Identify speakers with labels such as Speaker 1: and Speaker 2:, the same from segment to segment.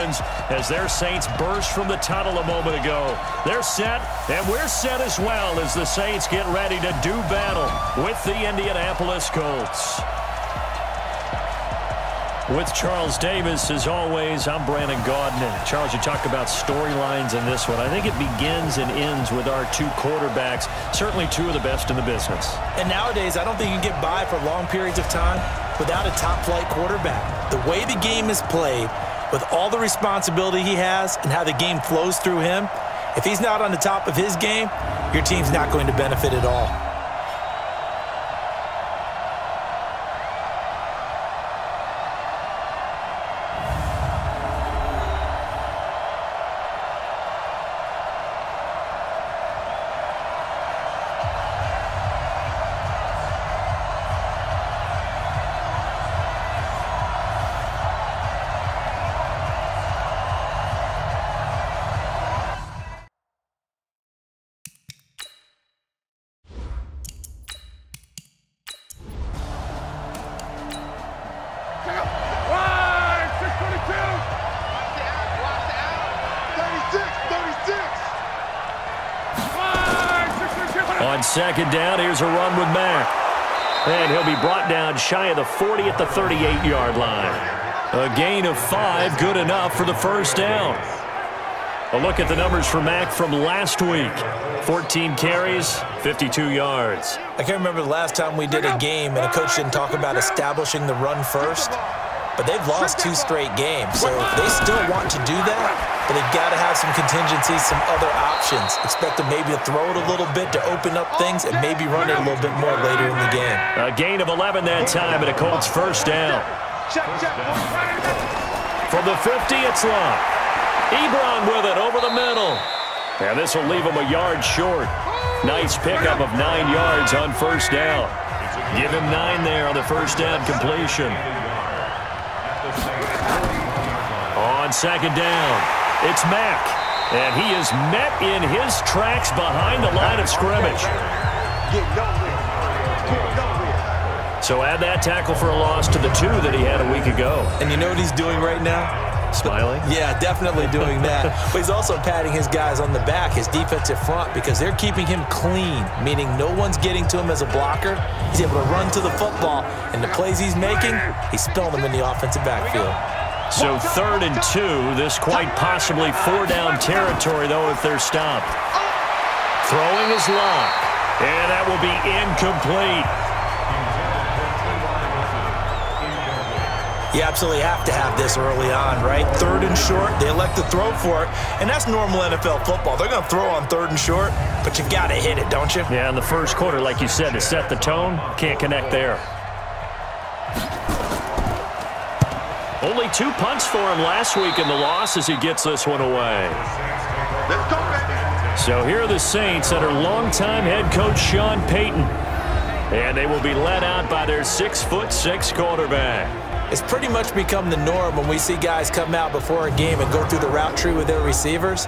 Speaker 1: Orleans as their Saints burst from the tunnel a moment ago. They're set, and we're set as well as the Saints get ready to do battle with the Indianapolis Colts. With Charles Davis, as always, I'm Brandon Gaudin. And Charles, you talk about storylines in this one. I think it begins and ends with our two quarterbacks, certainly two of the best in the business.
Speaker 2: And nowadays, I don't think you can get by for long periods of time without a top-flight quarterback. The way the game is played, with all the responsibility he has and how the game flows through him, if he's not on the top of his game, your team's not going to benefit at all.
Speaker 1: On second down, here's a run with Mack. And he'll be brought down shy of the 40 at the 38-yard line. A gain of 5, good enough for the first down. A look at the numbers for Mack from last week. 14 carries, 52 yards.
Speaker 2: I can't remember the last time we did a game and a coach didn't talk about establishing the run first. But they've lost 2 straight games, so they still want to do that, but they've got to have some contingencies, some other options. Expect them maybe to throw it a little bit to open up things and maybe run it a little bit more later in the game.
Speaker 1: A gain of 11 that time and a Colts first down. From the 50, it's Locke. Ebron with it over the middle. And this will leave him a yard short. Nice pickup of 9 yards on first down. Give him 9 there on the first down completion. On second down, it's Mack, and he is met in his tracks behind the line of scrimmage. So add that tackle for a loss to the 2 that he had a week ago.
Speaker 2: And you know what he's doing right now?
Speaker 1: Smiling?
Speaker 2: Yeah, definitely doing that. But he's also patting his guys on the back, his defensive front, because they're keeping him clean, meaning no one's getting to him as a blocker. He's able to run to the football, and the plays he's making, he's spilling them in the offensive backfield.
Speaker 1: So 3rd and 2, this quite possibly 4-down territory, though, if they're stopped. Throwing is Locke, and that will be incomplete.
Speaker 2: You absolutely have to have this early on, right? 3rd and short, they elect to throw for it, and that's normal NFL football. They're going to throw on 3rd and short, but you got to hit it, don't you?
Speaker 1: Yeah, in the first quarter, like you said, to set the tone, can't connect there. Only 2 punts for him last week in the loss as he gets this one away. So here are the Saints under longtime head coach Sean Payton. And they will be led out by their 6'6" quarterback.
Speaker 2: It's pretty much become the norm when we see guys come out before a game and go through the route tree with their receivers.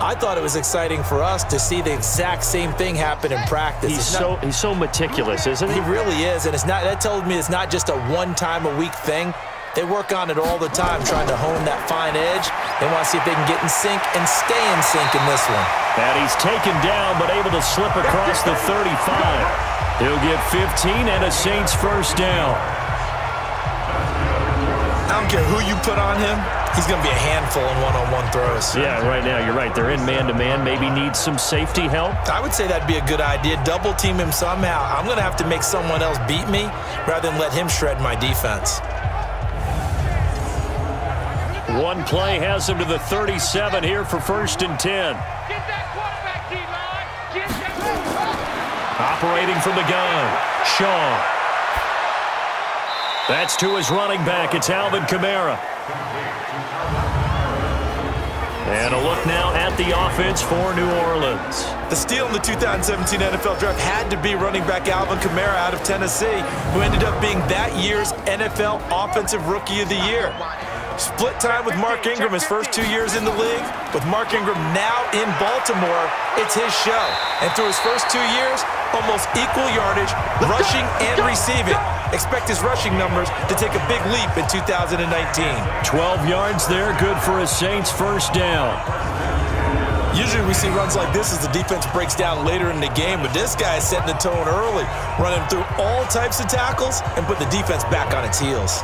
Speaker 2: I thought it was exciting for us to see the exact same thing happen in practice.
Speaker 1: He's so meticulous, isn't he?
Speaker 2: He really is, and that tells me it's not just a one-time-a-week thing. They work on it all the time, trying to hone that fine edge. They want to see if they can get in sync and stay in sync in this one.
Speaker 1: And he's taken down, but able to slip across the 35. He'll get 15 and a Saints first down.
Speaker 2: I don't care who you put on him. He's going to be a handful in one-on-one throws.
Speaker 1: Yeah, right now, you're right. They're in man-to-man. Maybe needs some safety help.
Speaker 2: I would say that'd be a good idea. Double-team him somehow. I'm going to have to make someone else beat me rather than let him shred my defense.
Speaker 1: One play has him to the 37 here for 1st and 10. Operating from the gun, Shaw. That's to his running back. It's Alvin Kamara. And a look now at the offense for New Orleans.
Speaker 2: The steal in the 2017 NFL Draft had to be running back Alvin Kamara out of Tennessee, who ended up being that year's NFL Offensive Rookie of the Year. Split time with Mark Ingram his first 2 years in the league. With Mark Ingram now in Baltimore, it's his show. And through his first 2 years, almost equal yardage, rushing and receiving. expect his rushing numbers to take a big leap in 2019.
Speaker 1: 12 yards there, good for a Saints first down.
Speaker 2: Usually we see runs like this as the defense breaks down later in the game, but this guy is setting the tone early, running through all types of tackles and put the defense back on its heels.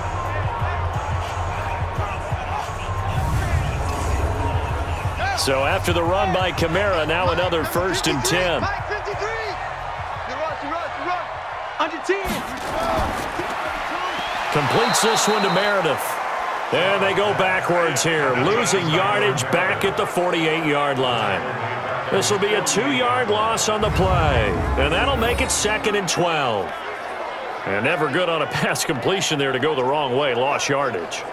Speaker 1: So after the run by Kamara, now another 1st and 10. Completes this one to Meredith. And they go backwards here, losing yardage back at the 48-yard line. This will be a 2-yard loss on the play, and that'll make it 2nd and 12. And never good on a pass completion there to go the wrong way, lost yardage.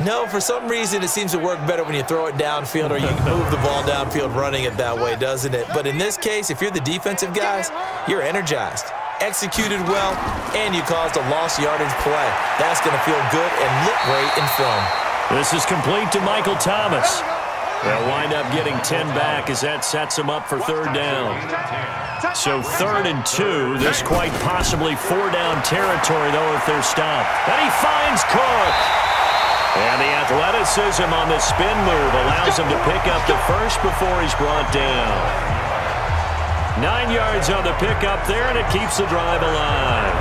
Speaker 2: No, for some reason it seems to work better when you throw it downfield or you move the ball downfield running it that way, doesn't it? But in this case, if you're the defensive guys, you're energized, executed well, and you caused a lost yardage play. That's going to feel good and look great in film.
Speaker 1: This is complete to Michael Thomas. They'll wind up getting 10 back as that sets them up for 3rd down. So 3rd and 2. This quite possibly 4-down territory, though, if they're stopped. And he finds Cook. And the athleticism on the spin move allows him to pick up the first before he's brought down. 9 yards on the pickup there, and it keeps the drive alive.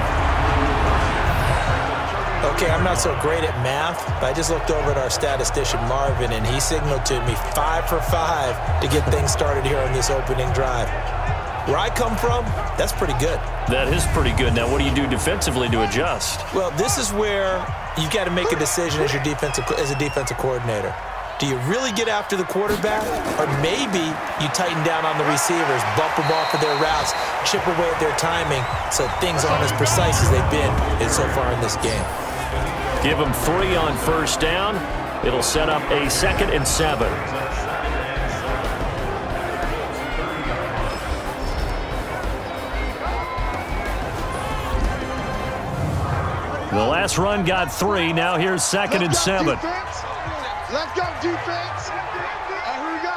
Speaker 2: Okay, I'm not so great at math, but I just looked over at our statistician, Marvin, and he signaled to me 5 for 5 to get things started here on this opening drive. Where I come from, that's pretty good.
Speaker 1: That is pretty good. Now, what do you do defensively to adjust?
Speaker 2: Well, this is where you've got to make a decision as a defensive coordinator. Do you really get after the quarterback? Or maybe you tighten down on the receivers, bump them off of their routes, chip away at their timing so things aren't as precise as they've been so far in this game.
Speaker 1: Give them 3 on 1st down. It'll set up a 2nd and 7. The last run got 3. Now here's 2nd and 7.
Speaker 3: Let's go, defense. Here we go.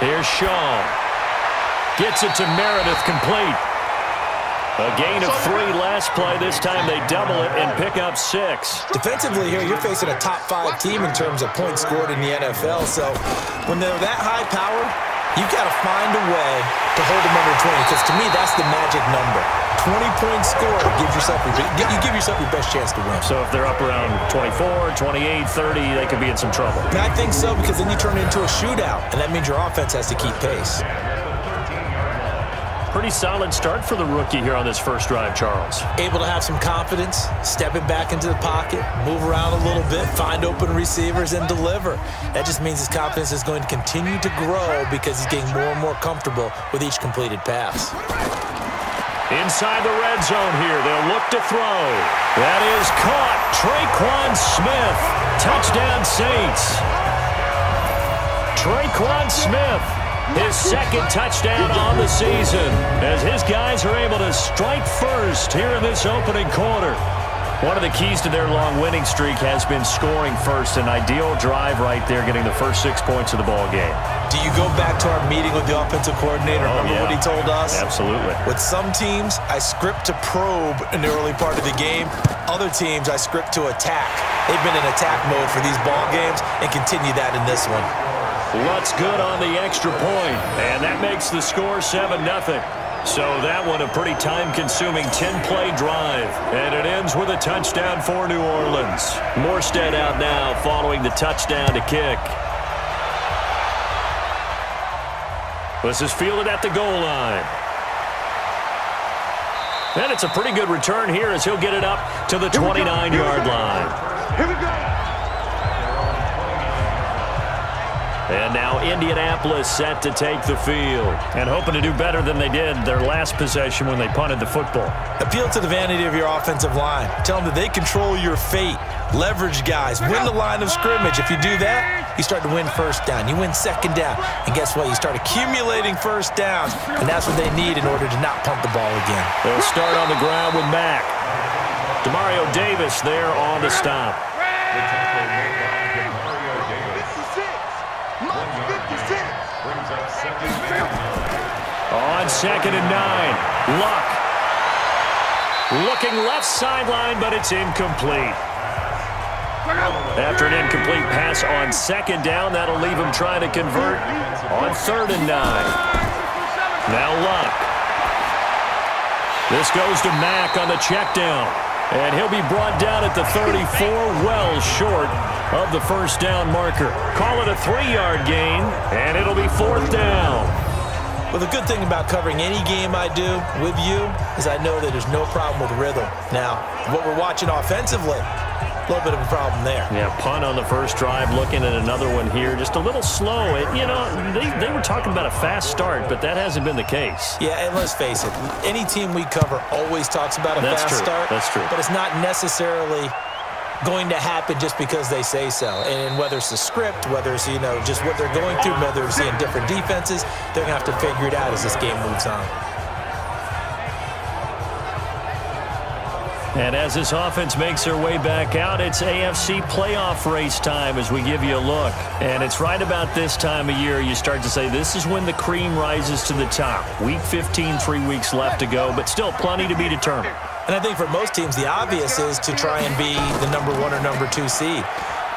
Speaker 1: Here's Shaw. Gets it to Meredith, complete. A gain of 3 last play. This time they double it and pick up 6.
Speaker 2: Defensively here, you're facing a top 5 team in terms of points scored in the NFL. So when they're that high powered, you've got to find a way to hold them under 20, because to me, that's the magic number. 20-point score gives yourself you give yourself your best chance to win.
Speaker 1: So if they're up around 24, 28, 30, they could be in some trouble.
Speaker 2: And I think so, because then you turn it into a shootout, and that means your offense has to keep pace.
Speaker 1: Pretty solid start for the rookie here on this first drive, Charles.
Speaker 2: Able to have some confidence, stepping back into the pocket, move around a little bit, find open receivers, and deliver. That just means his confidence is going to continue to grow because he's getting more and more comfortable with each completed pass.
Speaker 1: Inside the red zone here, they'll look to throw. That is caught. Traquan Smith. Touchdown, Saints. Traquan Smith, his 2nd touchdown on the season, as his guys are able to strike first here in this opening quarter. One of the keys to their long winning streak has been scoring first. An ideal drive right there, getting the first 6 points of the ball game.
Speaker 2: Do you go back to our meeting with the offensive coordinator? Remember what he told us?
Speaker 1: Absolutely.
Speaker 2: With some teams, I script to probe in the early part of the game. Other teams, I script to attack. They've been in attack mode for these ball games and continue that in this one.
Speaker 1: What's good on the extra point? And that makes the score 7-0. So that one a pretty time-consuming 10-play drive. And it ends with a touchdown for New Orleans. Morstead out now following the touchdown to kick. This is fielded at the goal line. And it's a pretty good return here as he'll get it up to the 29-yard line.
Speaker 3: Here we go.
Speaker 1: And now Indianapolis set to take the field and hoping to do better than they did their last possession when they punted the football.
Speaker 2: Appeal to the vanity of your offensive line. Tell them that they control your fate. Leverage guys. Win the line of scrimmage. If you do that, you start to win first down. You win second down. And guess what? You start accumulating first downs. And that's what they need in order to not punt the ball again.
Speaker 1: They'll start on the ground with Mack. Demario Davis there on the stop. On 2nd and 9, Luck. Looking left sideline, but it's incomplete. After an incomplete pass on second down, that'll leave him trying to convert on 3rd and 9. Now Luck. This goes to Mack on the check down. And he'll be brought down at the 34, well short of the first down marker. Call it a 3-yard gain, and it'll be 4th down.
Speaker 2: Well, the good thing about covering any game I do with you is I know that there's no problem with rhythm. Now, what we're watching offensively, a little bit of a problem there.
Speaker 1: Yeah, punt on the first drive, looking at another one here. Just a little slow. You know, they were talking about a fast start, but that hasn't been the case.
Speaker 2: Yeah, and let's face it, any team we cover always talks about a fast start.
Speaker 1: That's true.
Speaker 2: But it's not necessarily going to happen just because they say so. And whether it's the script, whether it's, you know, just what they're going through, whether they're seeing different defenses, they're going to have to figure it out as this game moves on.
Speaker 1: And as this offense makes their way back out, it's AFC playoff race time as we give you a look. And it's right about this time of year you start to say this is when the cream rises to the top. Week 15, 3 weeks left to go, but still plenty to be determined.
Speaker 2: And I think for most teams, the obvious is to try and be the number 1 or number 2 seed.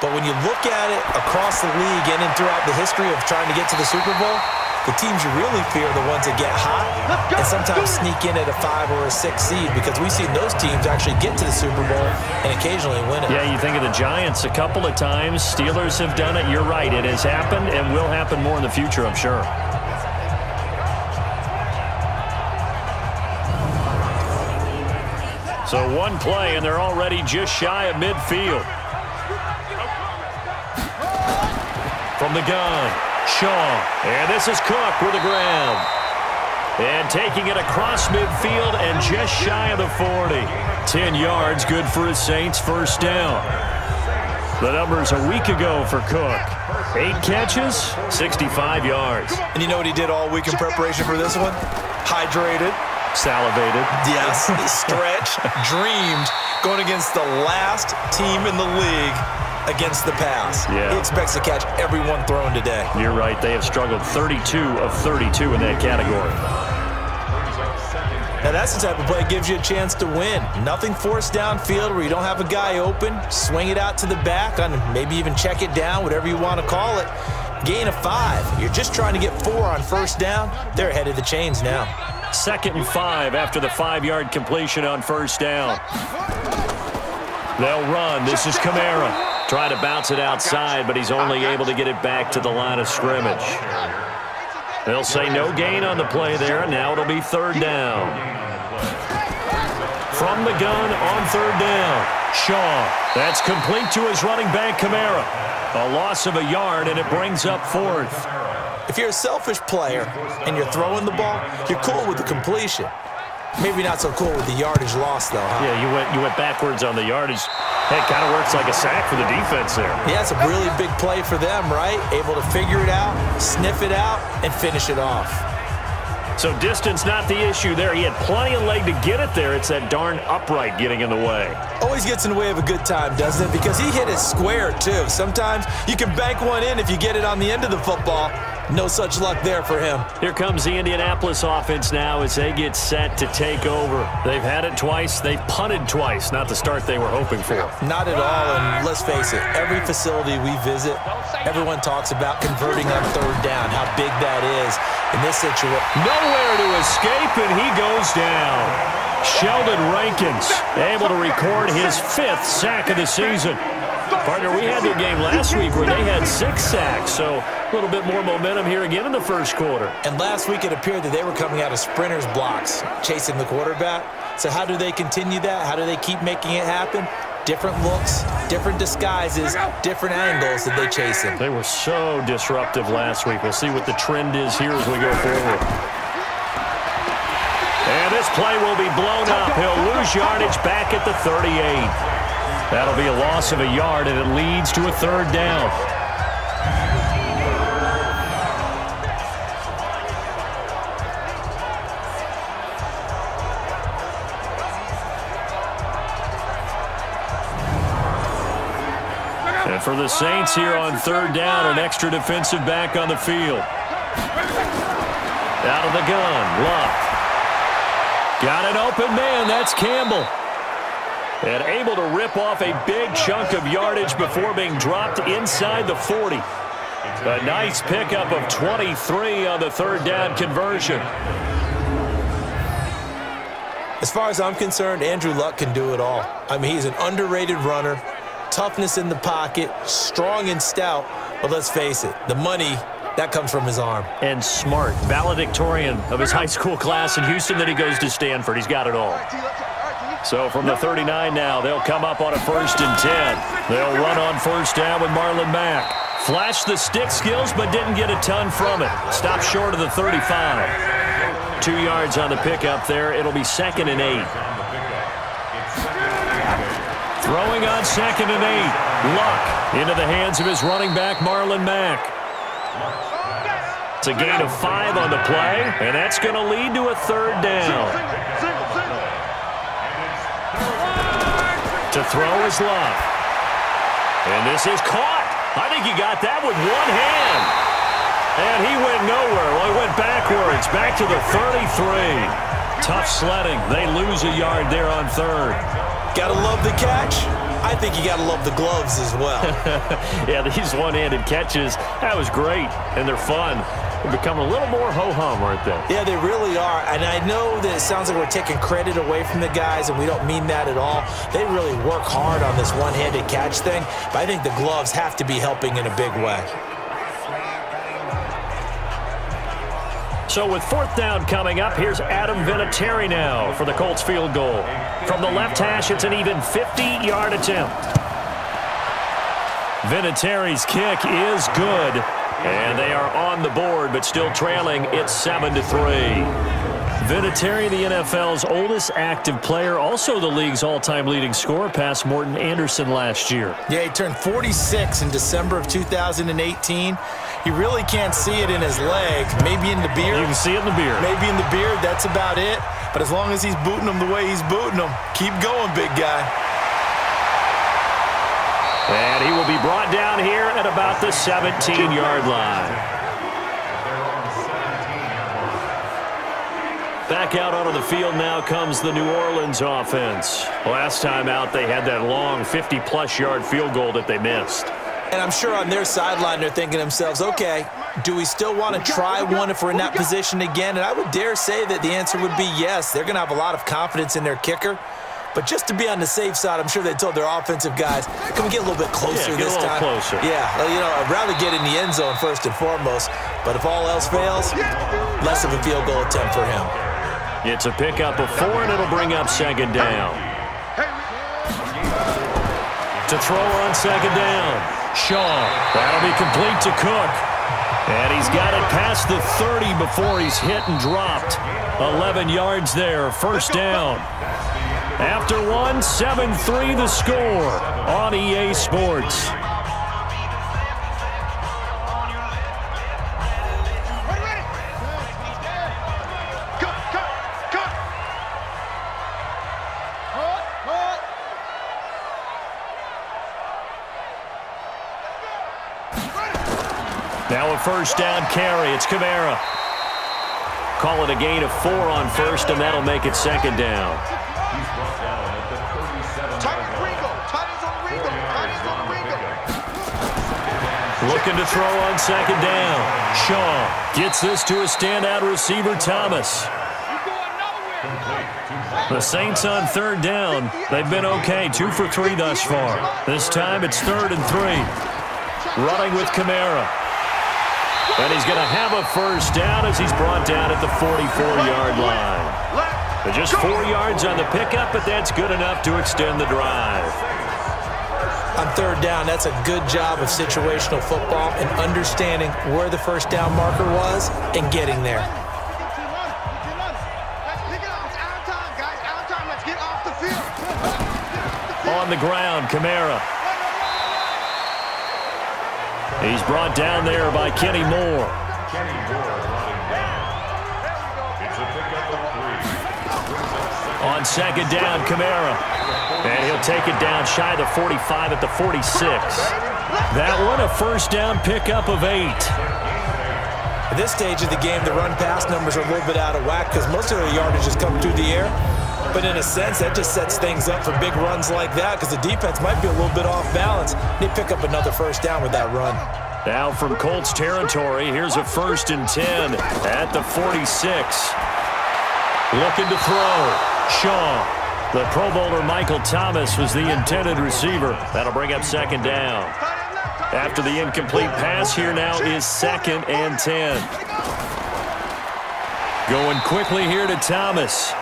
Speaker 2: But when you look at it across the league and throughout the history of trying to get to the Super Bowl, the teams you really fear are the ones that get hot and sometimes sneak in at a 5 or a 6 seed, because we've seen those teams actually get to the Super Bowl and occasionally win it.
Speaker 1: Yeah, you think of the Giants a couple of times. Steelers have done it. You're right. It has happened and will happen more in the future, I'm sure. So one play, and they're already just shy of midfield. From the gun, Shaw. And this is Cook with the grab. And taking it across midfield and just shy of the 40. 10 yards, good for his Saints, first down. The numbers a week ago for Cook. 8 catches, 65 yards.
Speaker 2: And you know what he did all week in preparation for this one? Hydrated.
Speaker 1: Salivated.
Speaker 2: Yes, stretched, dreamed, going against the last team in the league against the pass.
Speaker 1: Yeah.
Speaker 2: He expects to catch every one thrown today.
Speaker 1: You're right. They have struggled 32 of 32 in that category.
Speaker 2: Now, that's the type of play that gives you a chance to win. Nothing forced downfield where you don't have a guy open. Swing it out to the back, on maybe even check it down, whatever you want to call it. Gain of 5. You're just trying to get 4 on first down. They're ahead of the chains now.
Speaker 1: 2nd and 5 after the 5-yard completion on first down. They'll run. This is Kamara. Trying to bounce it outside, but he's only able to get it back to the line of scrimmage. They'll say no gain on the play there, and now it'll be 3rd down. From the gun on 3rd down, Shaw. That's complete to his running back, Kamara. A loss of a yard, and it brings up 4th.
Speaker 2: If you're a selfish player and you're throwing the ball, you're cool with the completion. Maybe not so cool with the yardage loss, though, huh?
Speaker 1: Yeah, you went backwards on the yardage. Hey, it kind of works like a sack for the defense there.
Speaker 2: Yeah, it's a really big play for them, right? Able to figure it out, sniff it out, and finish it off.
Speaker 1: So distance not the issue there. He had plenty of leg to get it there. It's that darn upright getting in the way.
Speaker 2: Always gets in the way of a good time, doesn't it? Because he hit it square, too. Sometimes you can bank one in if you get it on the end of the football. No such luck there for him.
Speaker 1: Here comes the Indianapolis offense now as they get set to take over. They've had it twice. They've punted twice. Not the start they were hoping for.
Speaker 2: Not at all, and let's face it, every facility we visit, everyone talks about converting on 3rd down, how big that is in this situation.
Speaker 1: Nowhere to escape, and he goes down. Sheldon Rankins able to record his 5th sack of the season. Partner, we had their game last week where they had 6 sacks, so a little bit more momentum here again in the first quarter.
Speaker 2: And last week it appeared that they were coming out of sprinters blocks, chasing the quarterback. So how do they continue that? How do they keep making it happen? Different looks, different disguises, different angles that they chase him.
Speaker 1: They were so disruptive last week. We'll see what the trend is here as we go forward. And this play will be blown up. He'll lose yardage back at the 38. That'll be a loss of a yard, and it leads to a 3rd down. And for the Saints here on 3rd down, an extra defensive back on the field. Out of the gun, Luck. Got an open man. That's Campbell. And able to rip off a big chunk of yardage before being dropped inside the 40. A nice pickup of 23 on the third down conversion.
Speaker 2: As far as I'm concerned, Andrew Luck can do it all. I mean, he's an underrated runner, toughness in the pocket, strong and stout. But let's face it, the money, that comes from his arm.
Speaker 1: And smart, valedictorian of his high school class in Houston. Then he goes to Stanford. He's got it all. So from the 39 now, they'll come up on a 1st and 10. They'll run on first down with Marlon Mack. Flashed the stick skills, but didn't get a ton from it. Stopped short of the 35. 2 yards on the pickup there. It'll be 2nd and 8. Throwing on 2nd and 8. Luck into the hands of his running back, Marlon Mack. It's a gain of 5 on the play, and that's going to lead to a 3rd down. To throw is Luck. And this is caught. I think he got that with one hand. And he went nowhere. Well, he went backwards, back to the 33. Tough sledding. They lose a yard there on 3rd.
Speaker 2: Gotta love the catch. I think you gotta love the gloves as well.
Speaker 1: Yeah, these one-handed catches, that was great. And they're fun. They're becoming a little more ho-hum, aren't they?
Speaker 2: Yeah, they really are. And I know that it sounds like we're taking credit away from the guys, and we don't mean that at all. They really work hard on this one-handed catch thing, but I think the gloves have to be helping in a big way.
Speaker 1: So with 4th down coming up, here's Adam Vinatieri now for the Colts field goal. From the left hash, it's an even 50-yard attempt. Vinatieri's kick is good. And they are on the board, but still trailing. It's 7-3. Vinatieri, the NFL's oldest active player, also the league's all-time leading scorer, past Morton Anderson last year.
Speaker 2: Yeah, he turned 46 in December of 2018. You really can't see it in his leg. Maybe in the beard.
Speaker 1: You can see it in the beard.
Speaker 2: Maybe in the beard. That's about it. But as long as he's booting them the way he's booting them, keep going, big guy.
Speaker 1: And he will be brought down here at about the 17-yard line. Back out onto the field now comes the New Orleans offense. Last time out, they had that long 50-plus yard field goal that they missed.
Speaker 2: And I'm sure on their sideline they're thinking to themselves, okay, do we still want to try one if we're in that position again? And I would dare say that the answer would be yes. They're going to have a lot of confidence in their kicker. But just to be on the safe side, I'm sure they told their offensive guys, can we get a little bit closer this time?
Speaker 1: Closer.
Speaker 2: Yeah, you know, I'd rather get in the end zone first and foremost. But if all else fails, less of a field goal attempt for him.
Speaker 1: It's a pickup of 4, and it'll bring up 2nd down. To throw on 2nd down. Shaw. That'll be complete to Cook. And he's got it past the 30 before he's hit and dropped. 11 yards there, 1st down. After 1, 7-3 the score on EA Sports. Now a 1st down carry. It's Kamara. Call it a gain of 4 on 1st, and that'll make it 2nd down. Looking to throw on 2nd down. Shaw gets this to a standout receiver, Thomas. The Saints on 3rd down. They've been okay, 2 for 3 thus far. This time it's 3rd and 3. Running with Kamara. And he's going to have a 1st down as he's brought down at the 44-yard line. Just 4 yards on the pickup, but that's good enough to extend the drive.
Speaker 2: On 3rd down, that's a good job of situational football and understanding where the 1st down marker was and getting there.
Speaker 1: On the ground, Kamara. He's brought down there by Kenny Moore. On 2nd down, Kamara. And he'll take it down shy of the 45 at the 46. That one a 1st down pickup of 8.
Speaker 2: At this stage of the game, the run-pass numbers are a little bit out of whack because most of their yardage has come through the air. But in a sense, that just sets things up for big runs like that because the defense might be a little bit off balance. They pick up another first down with that run.
Speaker 1: Now from Colts territory, here's a 1st and 10 at the 46. Looking to throw. Shaw. The Pro Bowler Michael Thomas was the intended receiver. That'll bring up 2nd down. After the incomplete pass, here now is 2nd and 10. Going quickly here to Thomas.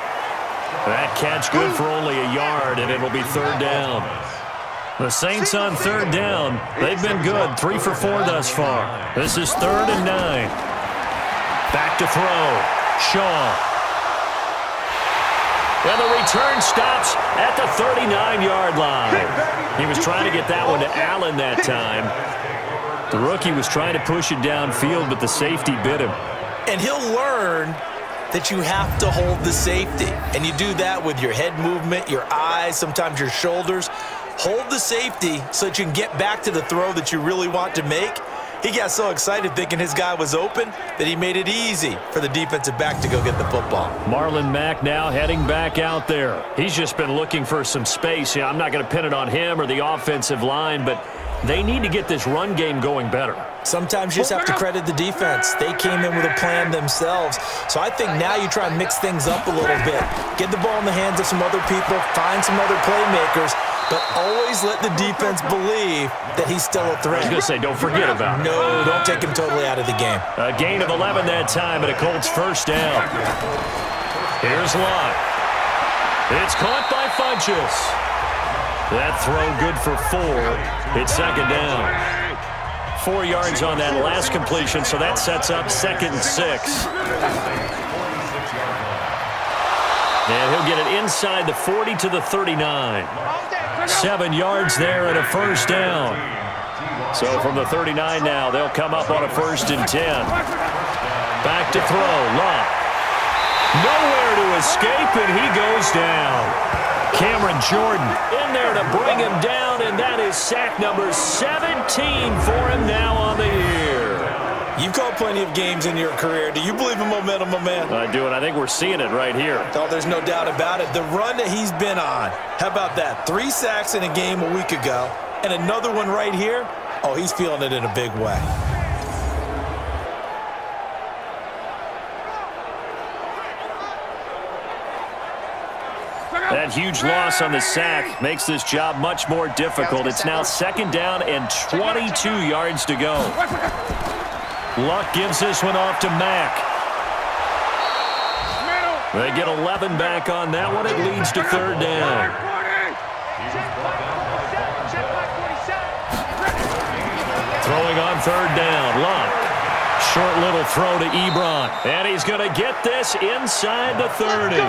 Speaker 1: That catch good for only a yard, and it'll be 3rd down. The Saints on 3rd down. They've been good, 3 for 4 thus far. This is 3rd and 9. Back to throw. Shaw. And the return stops at the 39-yard line. He was trying to get that one to Allen that time. The rookie was trying to push it downfield, but the safety bit him.
Speaker 2: And he'll learn that you have to hold the safety. And you do that with your head movement, your eyes, sometimes your shoulders. Hold the safety so that you can get back to the throw that you really want to make. He got so excited thinking his guy was open that he made it easy for the defensive back to go get the football.
Speaker 1: Marlon Mack now heading back out there. He's just been looking for some space. I'm not going to pin it on him or the offensive line, but they need to get this run game going better.
Speaker 2: Sometimes you just have to credit the defense. They came in with a plan themselves. So I think now you try and mix things up a little bit. Get the ball in the hands of some other people, find some other playmakers, but always let the defense believe that he's still a threat.
Speaker 1: I was going to say, don't forget about him.
Speaker 2: No, don't take him totally out of the game.
Speaker 1: A gain of 11 that time, and a Colts 1st down. Here's Lott. It's caught by Funchess. That throw good for 4. It's 2nd down. 4 yards on that last completion, so that sets up 2nd and 6. And he'll get it inside the 40 to the 39. 7 yards there and a 1st down. So from the 39 now, they'll come up on a 1st and 10. Back to throw. Lott. Nowhere to escape, and he goes down. Cameron Jordan in there to bring him down, and that is sack number 17 for him now on the year.
Speaker 2: You've called plenty of games in your career. Do you believe in momentum, my man?
Speaker 1: I do, and I think we're seeing it right here.
Speaker 2: Oh, there's no doubt about it. The run that he's been on, how about that? 3 sacks in a game a week ago, and another one right here. Oh, he's feeling it in a big way.
Speaker 1: That huge loss on the sack makes this job much more difficult. It's now 2nd down and 22 yards to go. Luck gives this one off to Mack. They get 11 back on that one. It leads to 3rd down. Throwing on 3rd down. Luck. Short little throw to Ebron. And he's going to get this inside the 30.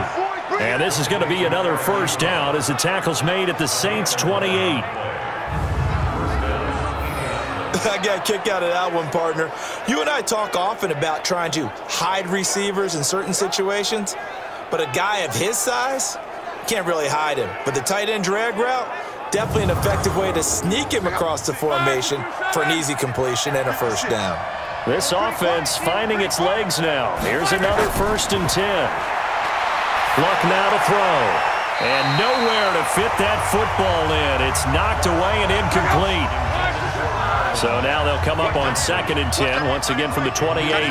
Speaker 1: And this is going to be another 1st down as the tackle's made at the Saints' 28.
Speaker 2: I got a kick out of that one, partner. You and I talk often about trying to hide receivers in certain situations, but a guy of his size, can't really hide him. But the tight end drag route, definitely an effective way to sneak him across the formation for an easy completion and a 1st down.
Speaker 1: This offense finding its legs now. Here's another 1st and 10. Luck now to throw. And nowhere to fit that football in. It's knocked away and incomplete. So now they'll come up on 2nd and 10, once again from the 28. Luck.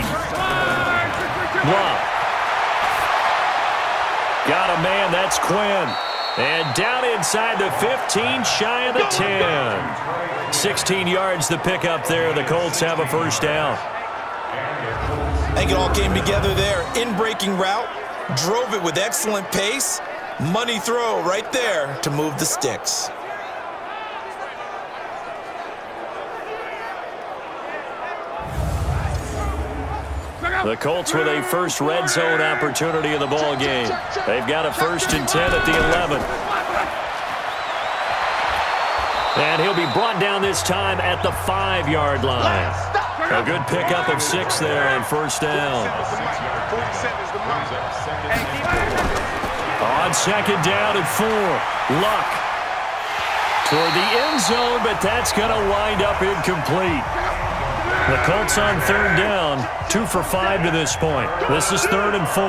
Speaker 1: Got a man, that's Quinn. And down inside the 15, shy of the 10. 16 yards the pickup there. The Colts have a 1st down.
Speaker 2: I think it all came together there. In-breaking route. Drove it with excellent pace. Money throw right there to move the sticks.
Speaker 1: The Colts with a first red zone opportunity in the ball game. They've got a 1st and 10 at the 11. And he'll be brought down this time at the 5-yard line. A good pickup of 6 there on 1st down. On 2nd down and 4. Luck toward the end zone, but that's going to wind up incomplete. The Colts on third down, 2 for 5 to this point. This is 3rd and 4.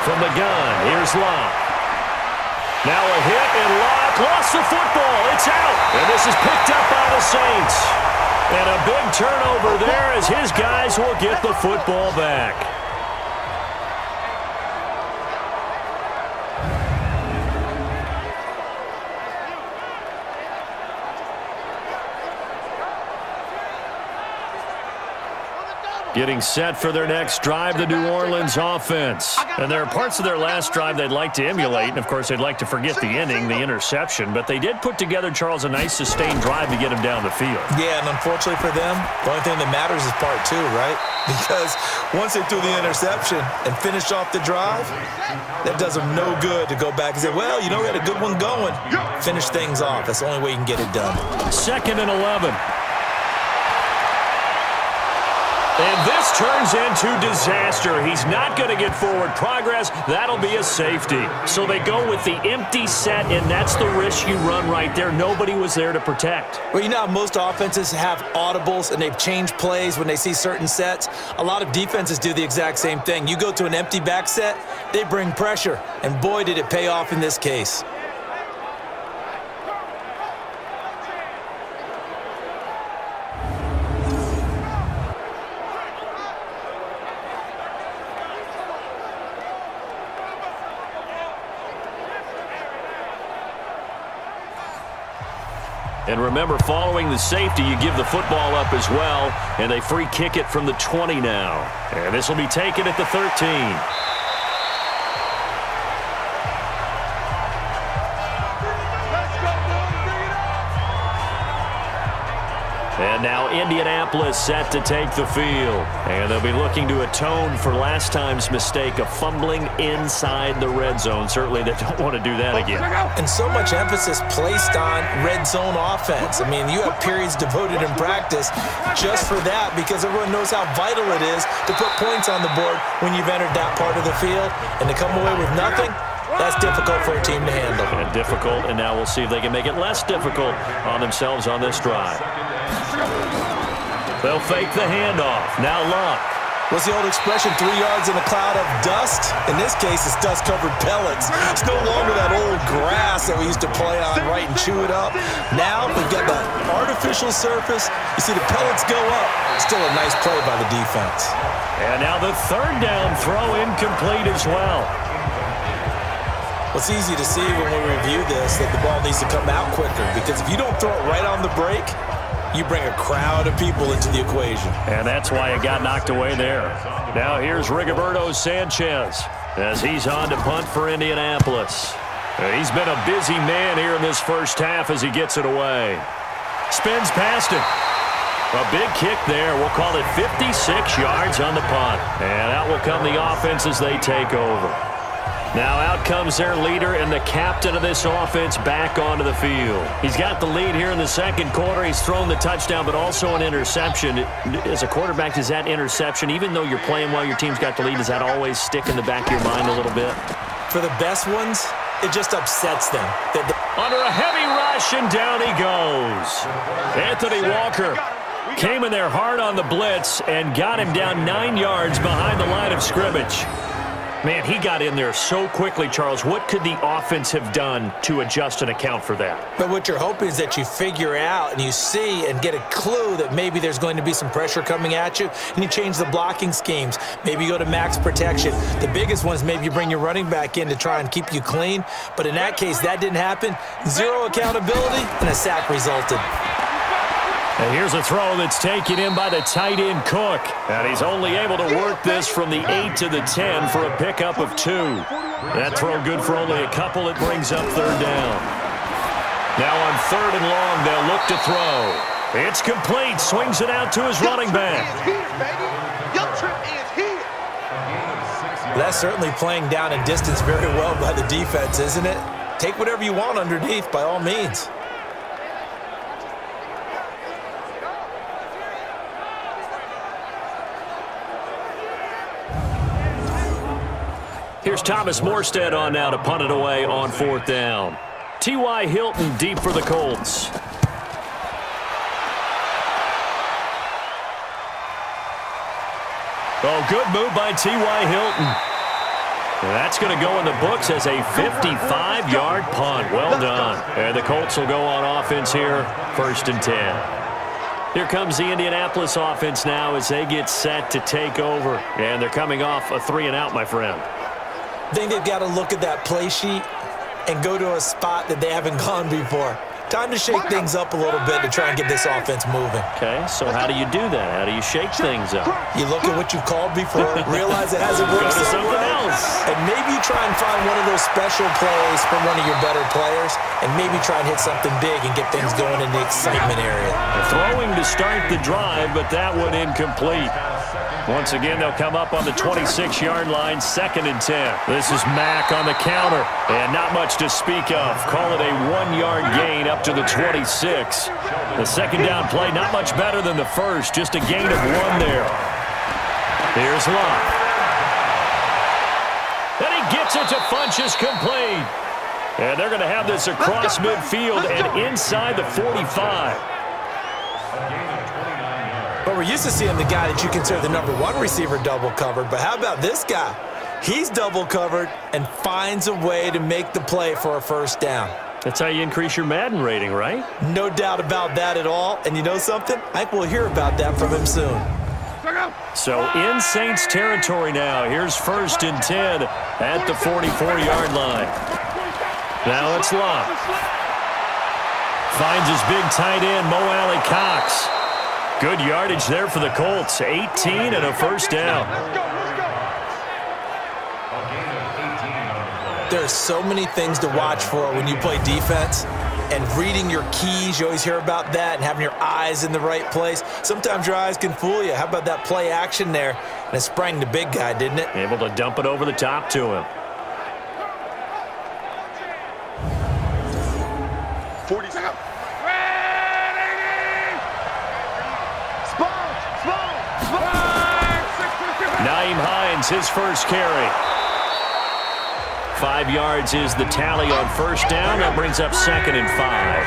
Speaker 1: From the gun, here's Locke. Now a hit, and Locke lost the football. It's out, and this is picked up by the Saints. And a big turnover there as his guys will get the football back. Getting set for their next drive, the New Orleans offense. And there are parts of their last drive they'd like to emulate. And, of course, they'd like to forget the ending, the interception. But they did put together, Charles, a nice sustained drive to get him down the field.
Speaker 2: Yeah, and unfortunately for them, the only thing that matters is part 2, right? Because once they threw the interception and finished off the drive, that does them no good to go back and say, well, you know, we had a good one going. Finish things off. That's the only way you can get it done.
Speaker 1: 2nd and 11. And this turns into disaster. He's not going to get forward progress. That'll be a safety. So they go with the empty set, and that's the risk you run right there. Nobody was there to protect.
Speaker 2: Well, you know how most offenses have audibles, and they've changed plays when they see certain sets? A lot of defenses do the exact same thing. You go to an empty back set, they bring pressure. And boy, did it pay off in this case.
Speaker 1: And remember, following the safety, you give the football up as well, and they free kick it from the 20 now. And this will be taken at the 13. And now Indianapolis set to take the field. And they'll be looking to atone for last time's mistake of fumbling inside the red zone. Certainly they don't want to do that again.
Speaker 2: And so much emphasis placed on red zone offense. I mean, you have periods devoted in practice just for that because everyone knows how vital it is to put points on the board when you've entered that part of the field. And to come away with nothing, that's difficult for a team to handle.
Speaker 1: And difficult, and now we'll see if they can make it less difficult on themselves on this drive. They'll fake the handoff. Now Locke.
Speaker 2: What's the old expression, 3 yards in a cloud of dust? In this case, it's dust-covered pellets. It's no longer that old grass that we used to play on, right, and chew it up. Now we've got that artificial surface. You see the pellets go up. Still a nice play by the defense.
Speaker 1: And now the 3rd down throw incomplete as well.
Speaker 2: Well, it's easy to see when we review this that the ball needs to come out quicker because if you don't throw it right on the break, you bring a crowd of people into the equation.
Speaker 1: And that's why it got knocked away there. Now here's Rigoberto Sanchez as he's on to punt for Indianapolis. He's been a busy man here in this first half as he gets it away. Spins past it. A big kick there. We'll call it 56 yards on the punt. And out will come the offense as they take over. Now out comes their leader and the captain of this offense back onto the field. He's got the lead here in the 2nd quarter. He's thrown the touchdown, but also an interception. As a quarterback, does that interception, even though you're playing while your team's got the lead, does that always stick in the back of your mind a little bit?
Speaker 2: For the best ones, it just upsets them.
Speaker 1: Under a heavy rush, and down he goes. Anthony Walker came in there hard on the blitz and got him down 9 yards behind the line of scrimmage. Man, he got in there so quickly, Charles. What could the offense have done to adjust and account for that?
Speaker 2: But what you're hoping is that you figure out and you see and get a clue that maybe there's going to be some pressure coming at you, and you change the blocking schemes. Maybe you go to max protection. The biggest one is maybe you bring your running back in to try and keep you clean. But in that case, that didn't happen. Zero accountability, and a sack resulted.
Speaker 1: And here's a throw that's taken in by the tight end Cook. And he's only able to work this from the 8 to the 10 for a pickup of 2. That throw good for only a couple. It brings up 3rd down. Now on 3rd and long, they'll look to throw. It's complete. Swings it out to his running back.
Speaker 2: That's certainly playing down in distance very well by the defense, isn't it? Take whatever you want underneath, by all means.
Speaker 1: Here's Thomas Morstead on now to punt it away on 4th down. T.Y. Hilton deep for the Colts. Oh, good move by T.Y. Hilton. That's going to go in the books as a 55-yard punt. Well done. And the Colts will go on offense here, 1st and 10. Here comes the Indianapolis offense now as they get set to take over. And they're coming off a 3-and-out, my friend.
Speaker 2: I think they've got to look at that play sheet and go to a spot that they haven't gone before. Time to shake things up a little bit to try and get this offense moving.
Speaker 1: Okay, so how do you do that? How do you shake things up?
Speaker 2: You look at what you've called before, realize it hasn't worked
Speaker 1: Go to something else.
Speaker 2: And maybe you try and find one of those special plays from one of your better players, and maybe try and hit something big and get things going in the excitement area.
Speaker 1: Throwing to start the drive, but that one incomplete. Once again, they'll come up on the 26-yard line, 2nd and 10. This is Mack on the counter, and not much to speak of. Call it a 1-yard gain up to the 26. The second down play, not much better than the first, just a gain of 1 there. Here's Luck. And he gets it to Funchess, complete. And they're going to have this across midfield and inside the 45.
Speaker 2: But we're used to seeing the guy that you consider the #1 receiver double covered. But how about this guy? He's double covered and finds a way to make the play for a 1st down.
Speaker 1: That's how you increase your Madden rating, right?
Speaker 2: No doubt about that at all. And you know something? I think we'll hear about that from him soon.
Speaker 1: So in Saints territory now. Here's 1st and 10 at the 44-yard line. Now it's Luck. Finds his big tight end, Mo Alley-Cox. Good yardage there for the Colts. 18 and a 1st down.
Speaker 2: There's so many things to watch for when you play defense. And reading your keys, you always hear about that, and having your eyes in the right place. Sometimes your eyes can fool you. How about that play action there? And it sprang the big guy, didn't it?
Speaker 1: Able to dump it over the top to him.
Speaker 3: 40 seconds.
Speaker 1: Nyheim Hines, his first carry. 5 yards is the tally on 1st down. That brings up 2nd and 5.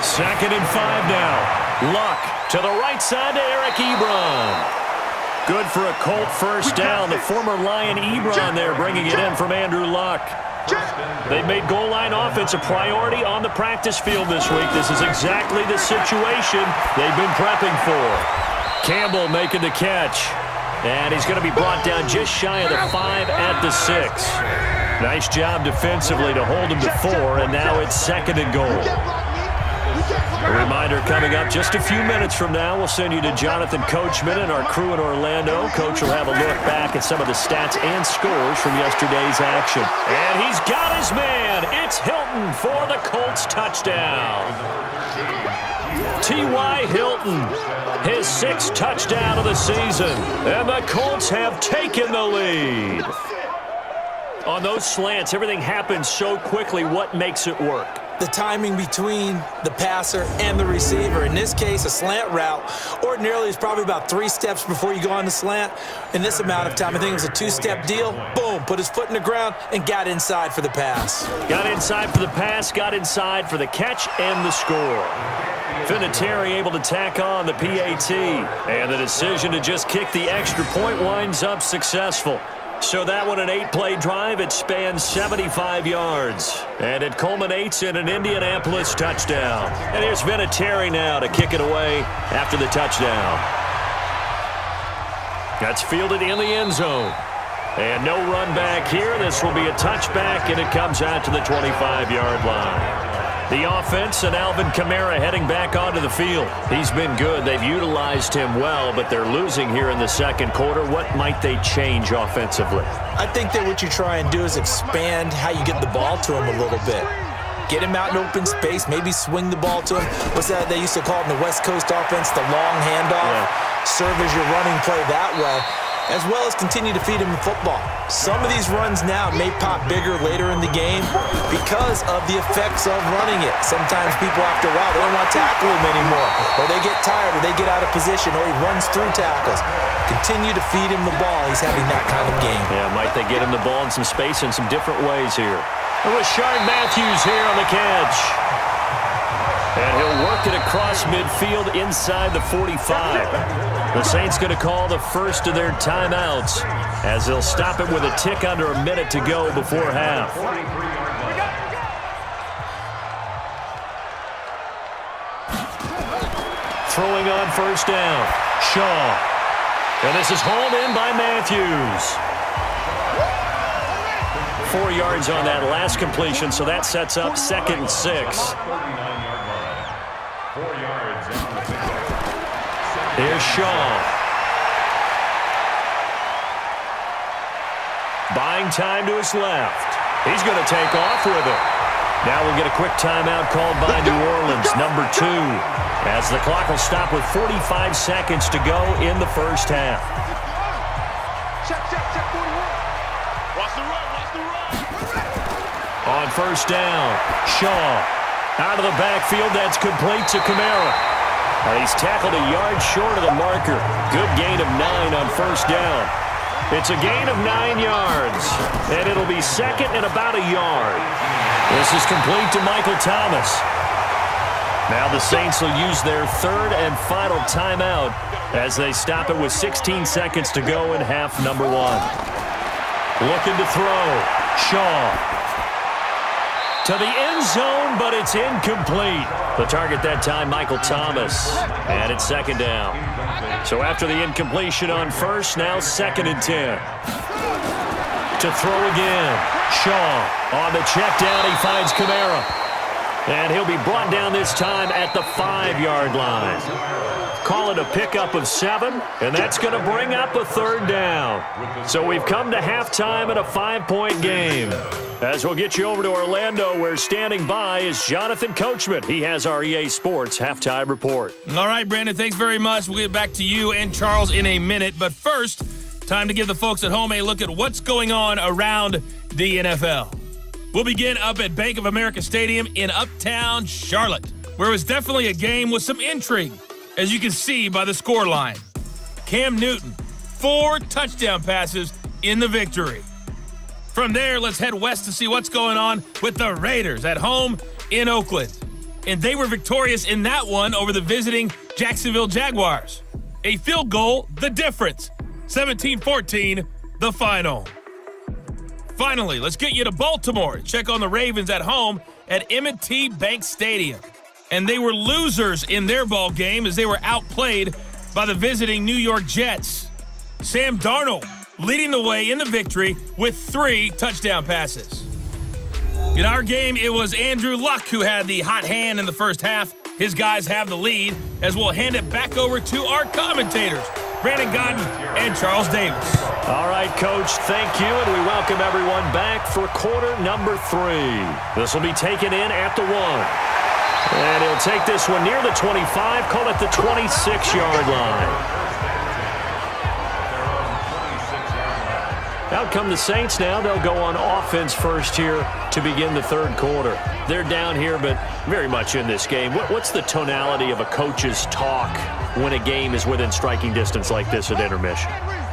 Speaker 1: Second and 5 now. Luck to the right side to Eric Ebron. Good for a Colt 1st down. The former Lion Ebron there bringing it in from Andrew Luck. They've made goal line offense a priority on the practice field this week. This is exactly the situation they've been prepping for. Campbell making the catch. And he's going to be brought down just shy of the 5 at the 6. Nice job defensively to hold him to 4, and now it's 2nd and goal. A reminder coming up just a few minutes from now. We'll send you to Jonathan Coachman and our crew in Orlando. Coach will have a look back at some of the stats and scores from yesterday's action. And he's got his man. It's Hilton for the Colts touchdown. T.Y. Hilton, his 6th touchdown of the season. And the Colts have taken the lead. On those slants, everything happens so quickly. What makes it work?
Speaker 2: The timing between the passer and the receiver. In this case, a slant route ordinarily is probably about 3 steps before you go on the slant. In this amount of time, I think it was a 2-step deal. Boom, put his foot in the ground and got inside for the pass.
Speaker 1: Got inside for the pass, got inside for the catch and the score. Vinatieri able to tack on the PAT. And the decision to just kick the extra point winds up successful. So that one, an 8-play drive. It spans 75 yards. And it culminates in an Indianapolis touchdown. And here's Vinatieri now to kick it away after the touchdown. That's fielded in the end zone. And no run back here. This will be a touchback, and it comes out to the 25-yard line. The offense and Alvin Kamara heading back onto the field. He's been good. They've utilized him well, but they're losing here in the 2nd quarter. What might they change offensively?
Speaker 2: I think that what you try and do is expand how you get the ball to him a little bit. Get him out in open space, maybe swing the ball to him. What's that they used to call it in the West Coast offense, the long handoff? Yeah. Serve as your running play that way, as well as continue to feed him the football. Some of these runs now may pop bigger later in the game because of the effects of running it. Sometimes people, after a while, they don't want to tackle him anymore, or they get tired, or they get out of position, or he runs through tackles. Continue to feed him the ball. He's having that kind of game.
Speaker 1: Yeah, might they get him the ball in some space in some different ways here. And Rashard Matthews here on the catch. And he'll work it across midfield inside the 45. The Saints going to call the first of their timeouts as they'll stop it with a tick under a minute to go before half. Throwing on first down, Shaw. And this is hauled in by Matthews. 4 yards on that last completion, so that sets up 2nd and 6. Here's Shaw. Buying time to his left. He's going to take off with it. Now we'll get a quick timeout called by New Orleans, number 2, as the clock will stop with 45 seconds to go in the first half.
Speaker 3: Check, 41. Watch the run.
Speaker 1: On first down, Shaw. Out of the backfield, that's complete to Kamara. He's tackled a yard short of the marker. Good gain of 9 on first down. It's a gain of 9 yards, and it'll be 2nd and about a yard. This is complete to Michael Thomas. Now the Saints will use their 3rd and final timeout as they stop it with 16 seconds to go in half number 1. Looking to throw, Shaw. To the end zone, but it's incomplete. The target that time, Michael Thomas. And it's 2nd down. So after the incompletion on first, now 2nd and 10. To throw again. Shaw on the check down. He finds Kamara. And he'll be brought down this time at the 5-yard line. Call it a pickup of 7, and that's going to bring up a 3rd down. So we've come to halftime in a 5-point game. As we'll get you over to Orlando, where standing by is Jonathan Coachman. He has our EA Sports halftime report.
Speaker 4: All right, Brandon, thanks very much. We'll get back to you and Charles in a minute. But first, time to give the folks at home a look at what's going on around the NFL. We'll begin up at Bank of America Stadium in Uptown Charlotte, where it was definitely a game with some intrigue, as you can see by the scoreline. Cam Newton, 4 touchdown passes in the victory. From there, let's head west to see what's going on with the Raiders at home in Oakland. And they were victorious in that one over the visiting Jacksonville Jaguars. A field goal, the difference. 17-14, the final. Finally, let's get you to Baltimore. Check on the Ravens at home at M&T Bank Stadium. And they were losers in their ball game as they were outplayed by the visiting New York Jets. Sam Darnold leading the way in the victory with 3 touchdown passes. In our game, it was Andrew Luck who had the hot hand in the first half. His guys have the lead, as we'll hand it back over to our commentators, Brandon Godden and Charles Davis.
Speaker 1: All right, Coach, thank you, and we welcome everyone back for quarter number 3. This will be taken in at the 1. And he'll take this one near the 25, call it the 26-yard line. Out come the Saints now. They'll go on offense first here to begin the 3rd quarter. They're down here, but very much in this game. What's the tonality of a coach's talk when a game is within striking distance like this at intermission?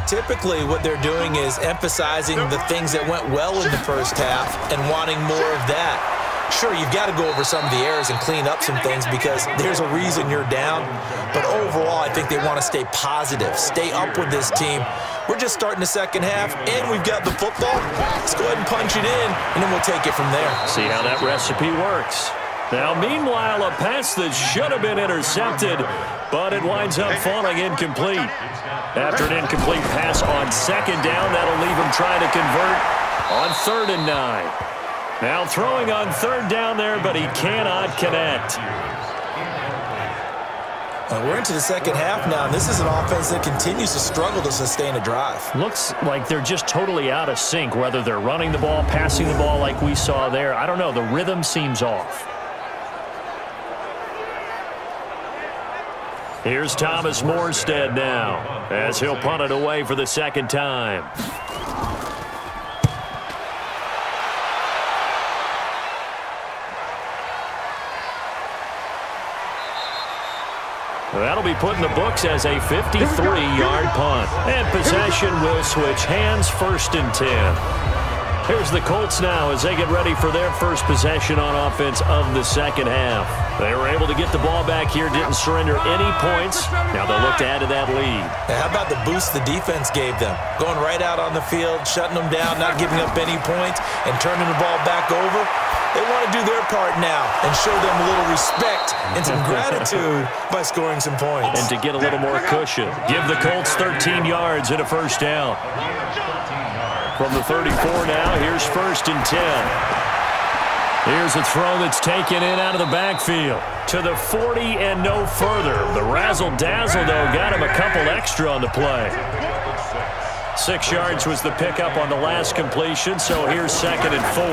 Speaker 2: Typically, what they're doing is emphasizing the things that went well in the first half and wanting more of that. Sure, you've got to go over some of the errors and clean up some things because there's a reason you're down. But overall, I think they want to stay positive, stay up with this team. We're just starting the second half, and we've got the football. Let's go ahead and punch it in, and then we'll take it from there.
Speaker 1: See how that recipe works. Now, meanwhile, a pass that should have been intercepted, but it winds up falling incomplete. After an incomplete pass on 2nd down, that'll leave him trying to convert on 3rd and 9. Now throwing on 3rd down there, but he cannot connect.
Speaker 2: We're into the second half now, and this is an offense that continues to struggle to sustain a drive.
Speaker 1: Looks like they're just totally out of sync, whether they're running the ball, passing the ball like we saw there. I don't know. The rhythm seems off. Here's Thomas Morstead now, as he'll punt it away for the 2nd time. That'll be put in the books as a 53-yard punt. And possession will switch hands, 1st and 10. Here's the Colts now as they get ready for their first possession on offense of the second half. They were able to get the ball back here, didn't surrender any points. Now they'll look to add to that lead.
Speaker 2: Now, how about the boost the defense gave them? Going right out on the field, shutting them down, not giving up any points, and turning the ball back over. They want to do their part now and show them a little respect and some gratitude by scoring some points.
Speaker 1: And to get a little more cushion. Give the Colts 13 yards and a first down. From the 34 now, here's 1st and 10. Here's a throw that's taken in out of the backfield. To the 40 and no further. The razzle-dazzle, though, got him a couple extra on the play. 6 yards was the pickup on the last completion, so here's 2nd and 4.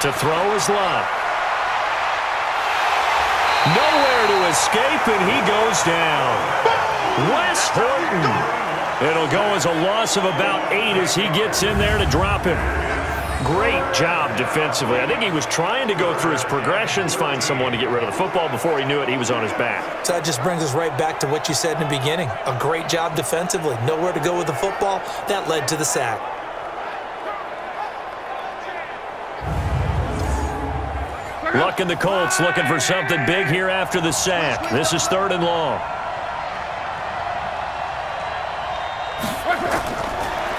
Speaker 1: To throw is Lott. Nowhere to escape, and he goes down. Wes Horton. It'll go as a loss of about 8 as he gets in there to drop him. Great job defensively. I think he was trying to go through his progressions, find someone to get rid of the football. Before he knew it, he was on his back.
Speaker 2: So that just brings us right back to what you said in the beginning. A great job defensively. Nowhere to go with the football. That led to the sack.
Speaker 1: Luck in the Colts looking for something big here after the sack. This is 3rd and long.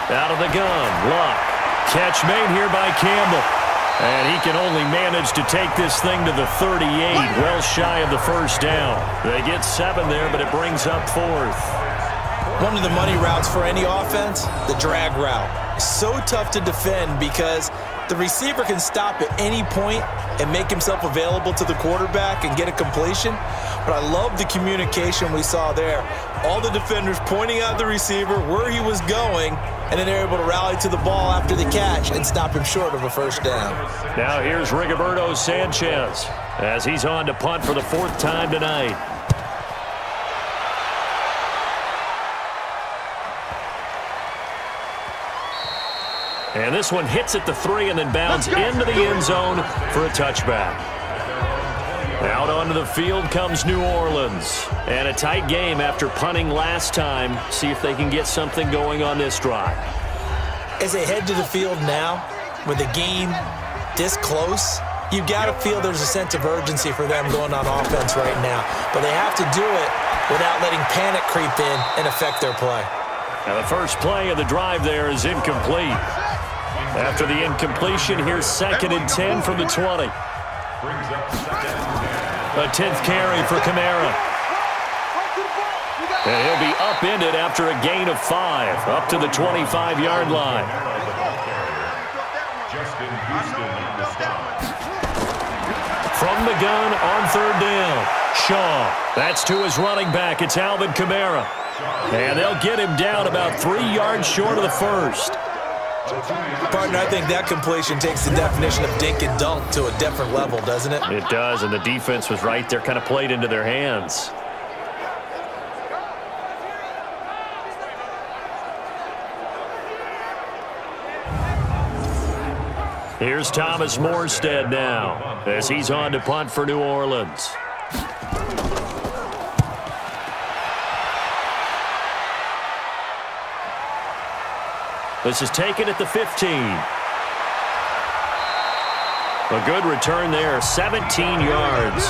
Speaker 1: Out of the gun, Luck. Catch made here by Campbell. And he can only manage to take this thing to the 38, well shy of the first down. They get 7 there, but it brings up 4th.
Speaker 2: One of the money routes for any offense, the drag route. So tough to defend because the receiver can stop at any point and make himself available to the quarterback and get a completion. But I love the communication we saw there. All the defenders pointing out the receiver, where he was going, and then they're able to rally to the ball after the catch and stop him short of a first down.
Speaker 1: Now here's Rigoberto Sanchez as he's on to punt for the 4th time tonight. And this one hits at the 3 and then bounds into the end zone for a touchback. Out onto the field comes New Orleans. And a tight game after punting last time. See if they can get something going on this drive.
Speaker 2: As they head to the field now, with the game this close, you've got to feel there's a sense of urgency for them going on offense right now. But they have to do it without letting panic creep in and affect their play.
Speaker 1: Now the first play of the drive there is incomplete. After the incompletion, here's 2nd and 10 from the 20. A 10th carry for Kamara. And he'll be upended after a gain of 5, up to the 25-yard line. From the gun on 3rd down, Shaw. That's to his running back. It's Alvin Kamara. And they'll get him down about 3 yards short of the first.
Speaker 2: Partner, I think that completion takes the definition of dink and dunk to a different level, doesn't it?
Speaker 1: It does, and the defense was right there, kind of played into their hands. Here's Thomas Morstead now as he's on to punt for New Orleans. This is taken at the 15. A good return there, 17 yards.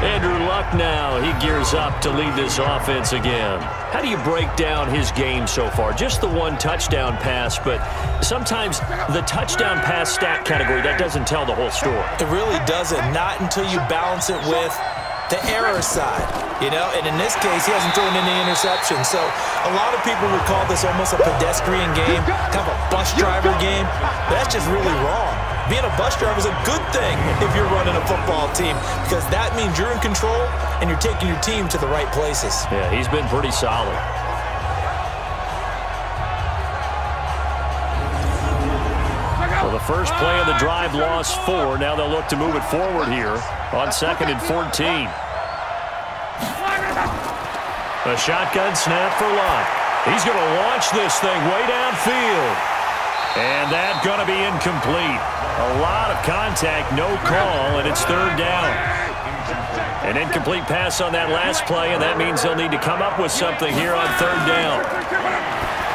Speaker 1: Andrew Luck now, he gears up to lead this offense again. How do you break down his game so far? Just the 1 touchdown pass, but sometimes the touchdown pass stat category, that doesn't tell the whole story.
Speaker 2: It really doesn't, not until you balance it with the error side, you know, and in this case, he hasn't thrown any interceptions. So a lot of people would call this almost a pedestrian game, kind of a bus driver game. But that's just really wrong. Being a bus driver is a good thing if you're running a football team because that means you're in control and you're taking your team to the right places.
Speaker 1: Yeah, he's been pretty solid. Well, the first play of the drive lost 4. Now they'll look to move it forward here on 2nd and 14. A shotgun snap for Lott. He's going to launch this thing way downfield. And that's going to be incomplete. A lot of contact, no call, and it's 3rd down. An incomplete pass on that last play, and that means they'll need to come up with something here on 3rd down.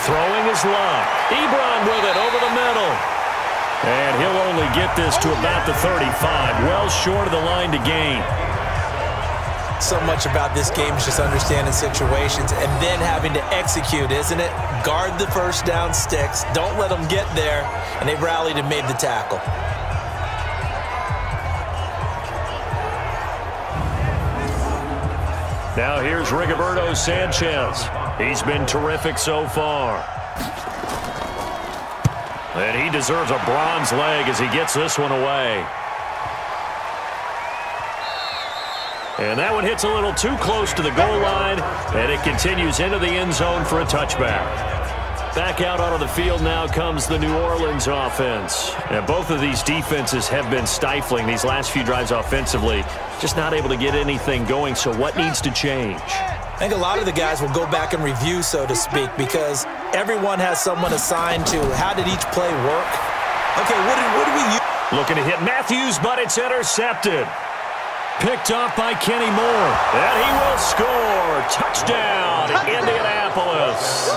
Speaker 1: Throwing his luck. Ebron with it over the middle. And he'll only get this to about the 35. Well short of the line to gain.
Speaker 2: So much about this game is just understanding situations and then having to execute, isn't it? Guard the first down sticks. Don't let them get there. And they rallied and made the tackle.
Speaker 1: Now here's Rigoberto Sanchez. He's been terrific so far. And he deserves a bronze leg as he gets this one away. And that one hits a little too close to the goal line, and it continues into the end zone for a touchback. Back out onto the field now comes the New Orleans offense. And both of these defenses have been stifling these last few drives offensively, just not able to get anything going. So what needs to change?
Speaker 2: I think a lot of the guys will go back and review, so to speak, because everyone has someone assigned to how did each play work. Okay, what do we use?
Speaker 1: Looking to hit Matthews, but it's intercepted. Picked up by Kenny Moore. And he will score. Touchdown, Indianapolis.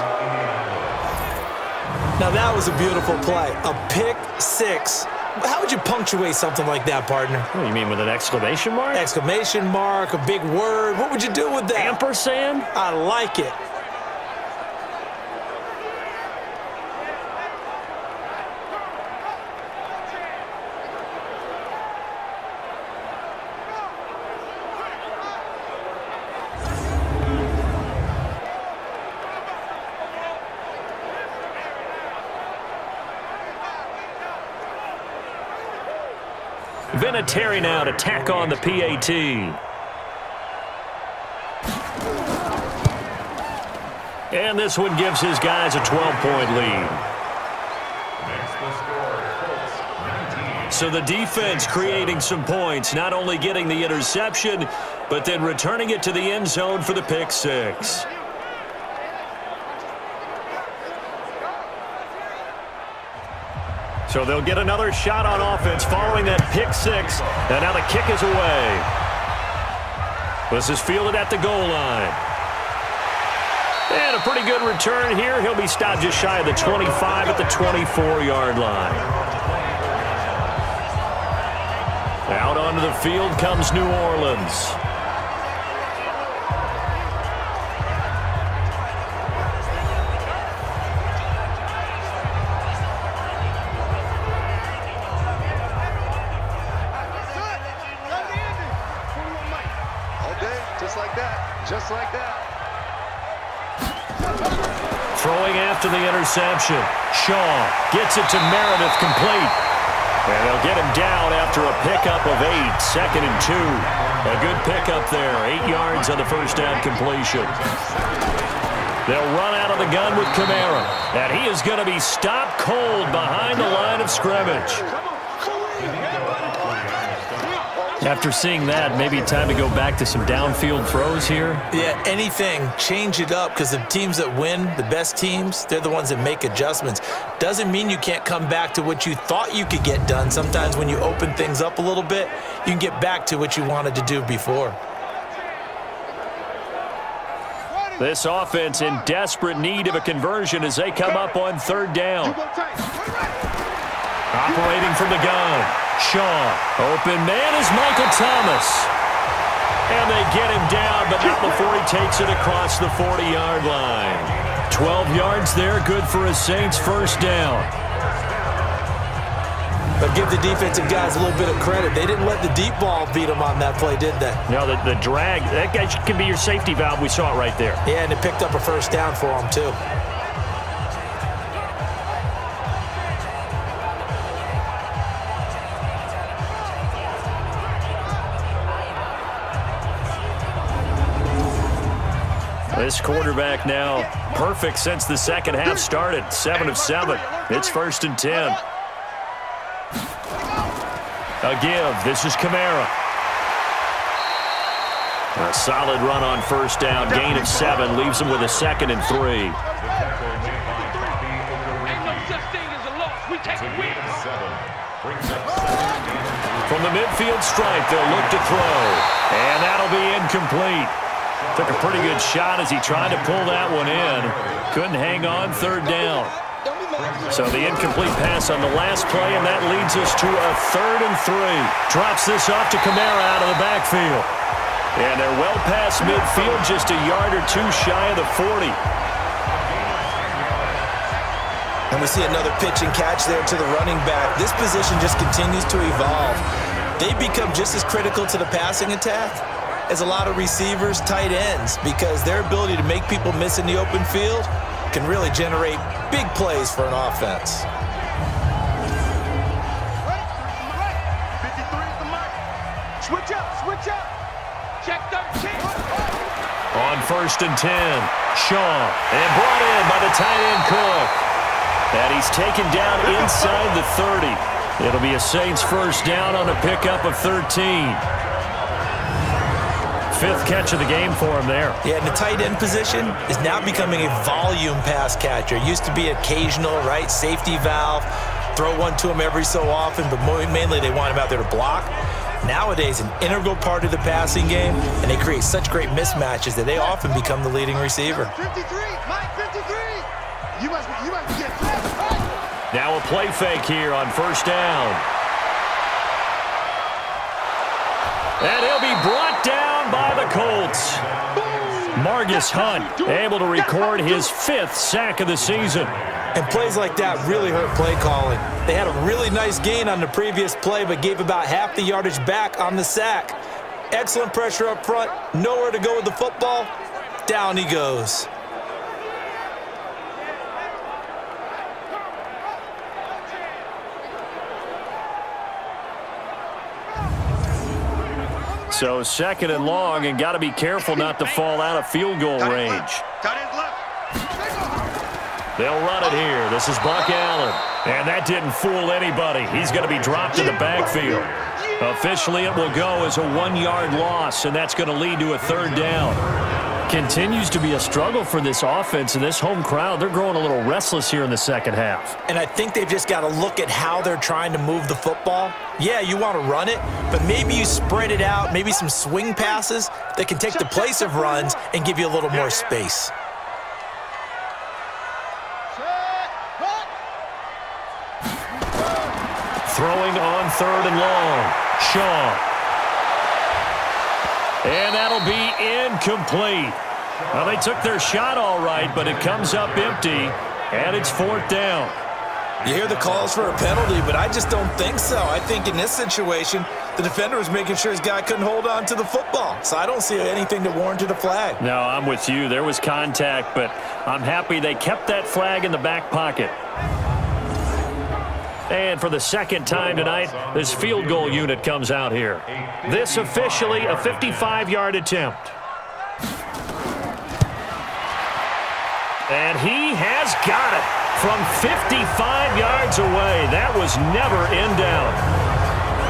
Speaker 2: Now that was a beautiful play. A pick six. How would you punctuate something like that, partner?
Speaker 1: What do you mean, with an exclamation mark?
Speaker 2: Exclamation mark, a big word. What would you do with that?
Speaker 1: Ampersand?
Speaker 2: I like it.
Speaker 1: Vinatieri now to tack on the PAT. And this one gives his guys a 12-point lead. So the defense creating some points, not only getting the interception, but then returning it to the end zone for the pick six. So they'll get another shot on offense following that pick six. And now the kick is away. This is fielded at the goal line. And a pretty good return here. He'll be stopped just shy of the 25 at the 24-yard line. Out onto the field comes New Orleans.
Speaker 3: Just like that.
Speaker 1: Throwing after the interception. Shaw gets it to Meredith complete. And they'll get him down after a pickup of 8, 2nd and 2. A good pickup there, 8 yards on the first down completion. They'll run out of the gun with Kamara. And he is going to be stopped cold behind the line of scrimmage. After seeing that, maybe time to go back to some downfield throws here.
Speaker 2: Yeah, anything. Change it up, because the teams that win, the best teams, they're the ones that make adjustments. Doesn't mean you can't come back to what you thought you could get done. Sometimes when you open things up a little bit, you can get back to what you wanted to do before.
Speaker 1: This offense in desperate need of a conversion as they come up on 3rd down. Operating from the gun. Shaw. Open man is Michael Thomas. And they get him down, but not before he takes it across the 40-yard line. 12 yards there, good for a Saints first down.
Speaker 2: But give the defensive guys a little bit of credit. They didn't let the deep ball beat them on that play, did they?
Speaker 1: No, the drag, that guy can be your safety valve. We saw it right there.
Speaker 2: Yeah, and it picked up a first down for them, too.
Speaker 1: This quarterback now perfect since the second half started. 7 of 7. It's 1st and 10. A give. This is Kamara. A solid run on first down. Gain of 7. Leaves him with a 2nd and 3. From the midfield stripe, they'll look to throw. And that'll be incomplete. Took a pretty good shot as he tried to pull that one in. Couldn't hang on, third down. So the incomplete pass on the last play, and that leads us to a 3rd and 3. Drops this off to Kamara out of the backfield. And they're well past midfield, just a yard or two shy of the 40.
Speaker 2: And we see another pitch and catch there to the running back. This position just continues to evolve. They become just as critical to the passing attack as a lot of receivers, tight ends, because their ability to make people miss in the open field can really generate big plays for an offense.
Speaker 3: Switch up, switch up. Check 13.
Speaker 1: On 1st and 10, Shaw, and brought in by the tight end Cook. And he's taken down inside the 30. It'll be a Saints first down on a pickup of 13. 5th catch of the game for him there.
Speaker 2: Yeah, and the tight end position is now becoming a volume pass catcher. Used to be occasional, right, safety valve, throw one to him every so often, but mainly they want him out there to block. Nowadays, an integral part of the passing game, and they create such great mismatches that they often become the leading receiver.
Speaker 3: 53, Mike 53. You must get this.
Speaker 1: Now a play fake here on 1st down. And he'll be brought down by the Colts. Margus Hunt able to record his 5th sack of the season.
Speaker 2: And plays like that really hurt play calling. They had a really nice gain on the previous play, but gave about half the yardage back on the sack. Excellent pressure up front, nowhere to go with the football. Down he goes.
Speaker 1: So 2nd and long, and got to be careful not to fall out of field goal range. They'll run it here. This is Buck Allen. And that didn't fool anybody. He's going to be dropped in the backfield. Officially, it will go as a 1-yard loss, and that's going to lead to a 3rd down. Continues to be a struggle for this offense, and this home crowd, they're growing a little restless here in the second half.
Speaker 2: And I think they've just got to look at how they're trying to move the football. Yeah, you want to run it, but maybe you spread it out, maybe some swing passes that can take the place of runs and give you a little more space.
Speaker 1: Throwing on 3rd and long. Shaw. And that'll be incomplete. Well, they took their shot all right, but it comes up empty, and it's 4th down.
Speaker 2: You hear the calls for a penalty, but I just don't think so. I think in this situation, the defender was making sure his guy couldn't hold on to the football. So I don't see anything that warranted a flag.
Speaker 1: No, I'm with you. There was contact, but I'm happy they kept that flag in the back pocket. And for the 2nd time tonight, this field goal unit comes out here. This officially a 55-yard attempt. And he has got it from 55 yards away. That was never in doubt.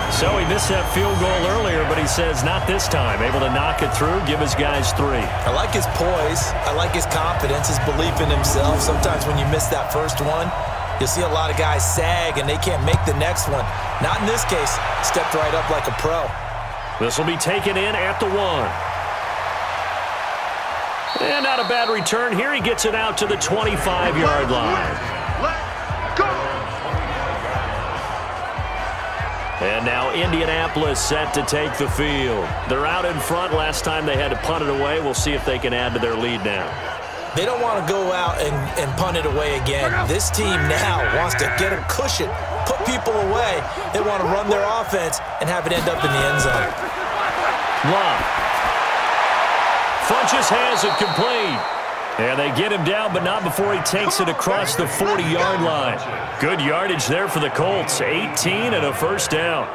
Speaker 1: So he missed that field goal earlier, but he says not this time. Able to knock it through, give his guys 3.
Speaker 2: I like his poise. I like his confidence, his belief in himself. Sometimes when you miss that first one, you'll see a lot of guys sag, and they can't make the next one. Not in this case. Stepped right up like a pro.
Speaker 1: This will be taken in at the 1. And not a bad return here. He gets it out to the 25-yard line.
Speaker 3: Let's go.
Speaker 1: And now Indianapolis set to take the field. They're out in front. Last time they had to punt it away. We'll see if they can add to their lead now.
Speaker 2: They don't want to go out and punt it away again. This team now wants to get a cushion, put people away. They want to run their offense and have it end up in the end zone.
Speaker 1: Love. Funches has it complete. And they get him down, but not before he takes it across the 40-yard line. Good yardage there for the Colts. 18 and a first down.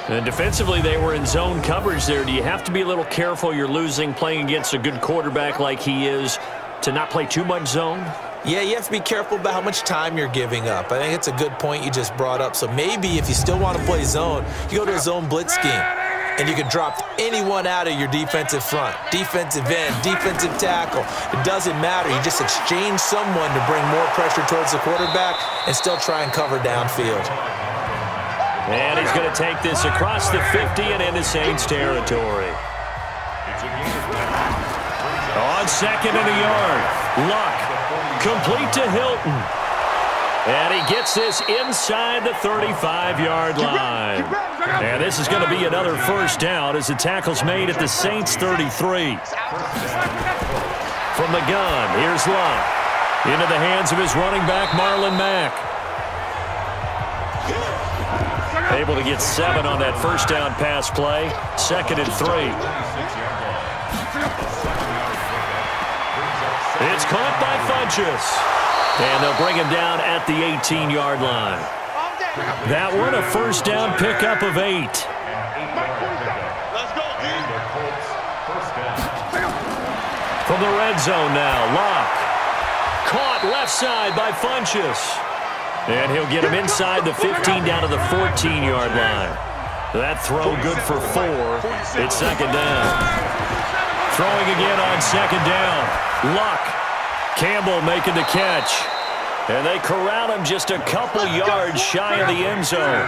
Speaker 1: And defensively, they were in zone coverage there. Do you have to be a little careful? You're losing, playing against a good quarterback like he is, to not play too much zone?
Speaker 2: Yeah, you have to be careful about how much time you're giving up. I think it's a good point you just brought up. So maybe if you still want to play zone, you go to a zone blitz scheme. And you can drop anyone out of your defensive front, defensive end, defensive tackle. It doesn't matter. You just exchange someone to bring more pressure towards the quarterback and still try and cover downfield.
Speaker 1: And he's going to take this across the 50 and into Saints territory. down, 2nd and a yard. Luck, complete to Hilton. And he gets this inside the 35-yard line. And this is going to be another first down as the tackle's made at the Saints' 33. From the gun, here's Luck. Into the hands of his running back, Marlon Mack. Able to get 7 on that first down pass play. 2nd and 3. It's caught by Funchess. And they'll bring him down at the 18-yard line. That one, a first down pickup of 8.
Speaker 3: Let's go, dude.
Speaker 1: From the red zone now, Locke. Caught left side by Funchess. And he'll get him inside the 15 down to the 14-yard line. That throw good for 4. It's 2nd down. Throwing again on 2nd down. Luck. Campbell making the catch. And they corral him just a couple yards shy of the end zone.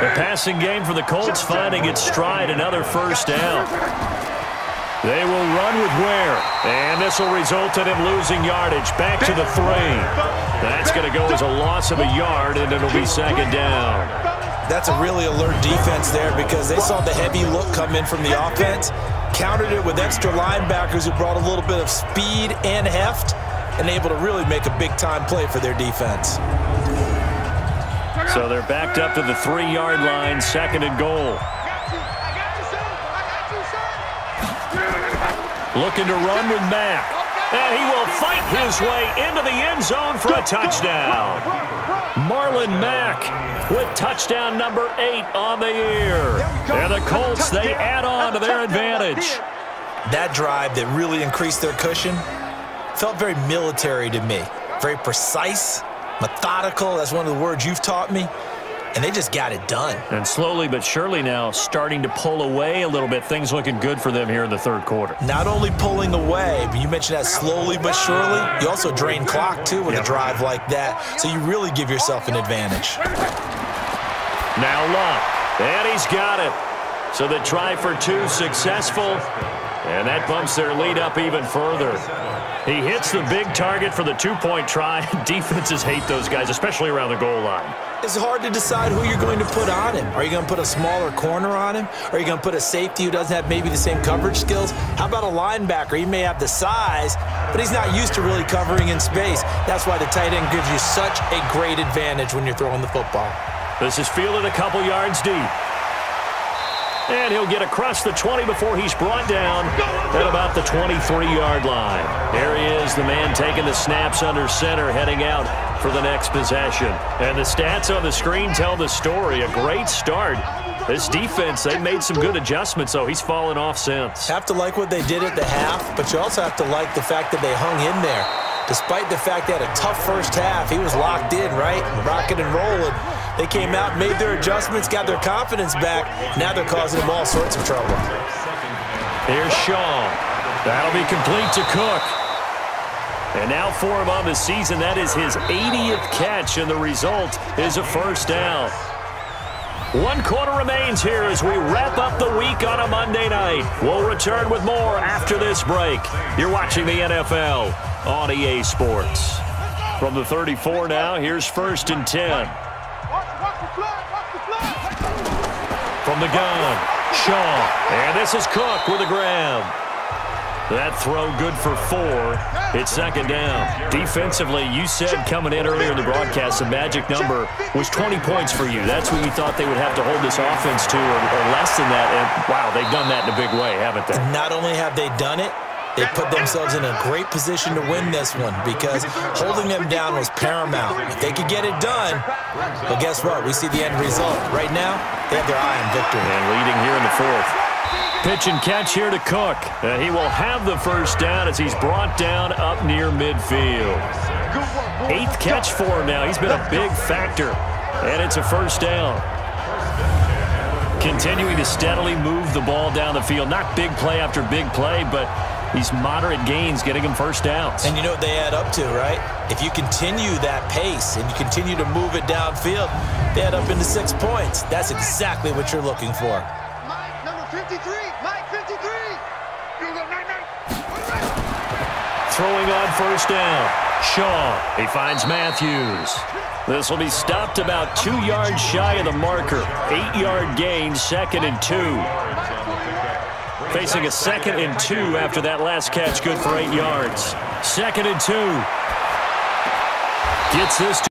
Speaker 1: The passing game for the Colts finding its stride, another first down. They will run with Ware. And this will result in him losing yardage. Back to the 3. That's going to go as a loss of a yard, and it'll be 2nd down.
Speaker 2: That's a really alert defense there because they saw the heavy look come in from the offense, countered it with extra linebackers who brought a little bit of speed and heft, and able to really make a big-time play for their defense.
Speaker 1: So they're backed up to the 3-yard line, 2nd and goal. Looking to run with Mack. And he will fight his way into the end zone for a touchdown. Marlon Mack with touchdown number 8 on the year. And the Colts, they add on to their advantage.
Speaker 2: That drive that really increased their cushion felt very military to me. Very precise, methodical. That's one of the words you've taught me. And they just got it done.
Speaker 1: And slowly but surely now starting to pull away a little bit. Things looking good for them here in the 3rd quarter.
Speaker 2: Not only pulling away, but you mentioned that slowly but surely. You also drain clock, too, with a drive like that. So you really give yourself an advantage.
Speaker 1: Now Luck. And he's got it. So the try for 2 successful. And that bumps their lead up even further. He hits the big target for the 2-point try. Defenses hate those guys, especially around the goal line.
Speaker 2: It's hard to decide who you're going to put on him. Are you going to put a smaller corner on him? Are you going to put a safety who doesn't have maybe the same coverage skills? How about a linebacker? He may have the size, but he's not used to really covering in space. That's why the tight end gives you such a great advantage when you're throwing the football.
Speaker 1: This is fielded a couple yards deep. And he'll get across the 20 before he's brought down at about the 23-yard line. There he is, the man taking the snaps under center, heading out for the next possession. And the stats on the screen tell the story. A great start. This defense, they made some good adjustments, so he's fallen off since.
Speaker 2: Have to like what they did at the half, but you also have to like the fact that they hung in there. Despite the fact they had a tough first half, he was locked in, right? Rocking and rolling. They came out, made their adjustments, got their confidence back. Now they're causing them all sorts of trouble.
Speaker 1: Here's Shaw. That'll be complete to Cook. And now for him on the season, that is his 80th catch, and the result is a first down. 1 quarter remains here as we wrap up the week on a Monday night. We'll return with more after this break. You're watching the NFL on EA Sports. From the 34 now, here's 1st and 10. From the gun, Shaw. And this is Cook with a grab. That throw good for 4. It's 2nd down. Defensively, you said coming in earlier in the broadcast, the magic number was 20 points for you. That's what you thought they would have to hold this offense to, or less than that. And, wow, they've done that in a big way, haven't they?
Speaker 2: Not only have they done it, they put themselves in a great position to win this one because holding them down was paramount. If they could get it done, well, guess what? We see the end result. Right now, they have their eye on victory.
Speaker 1: And leading here in the 4th. Pitch and catch here to Cook. He will have the first down as he's brought down up near midfield. 8th catch for him now. He's been a big factor. And it's a first down. Continuing to steadily move the ball down the field. Not big play after big play, but these moderate gains getting him first downs.
Speaker 2: And you know what they add up to, right? If you continue that pace and you continue to move it downfield, they add up into 6 points. That's exactly what you're looking for.
Speaker 3: Mike, number 53. Mike, 53. You go 9-9.
Speaker 1: throwing on first down. Shaw, he finds Matthews. This will be stopped about 2 yards shy of the marker. 8-yard gain, 2nd and 2. Facing a 2nd and 2 after that last catch, good for 8 yards. 2nd and 2. Gets this to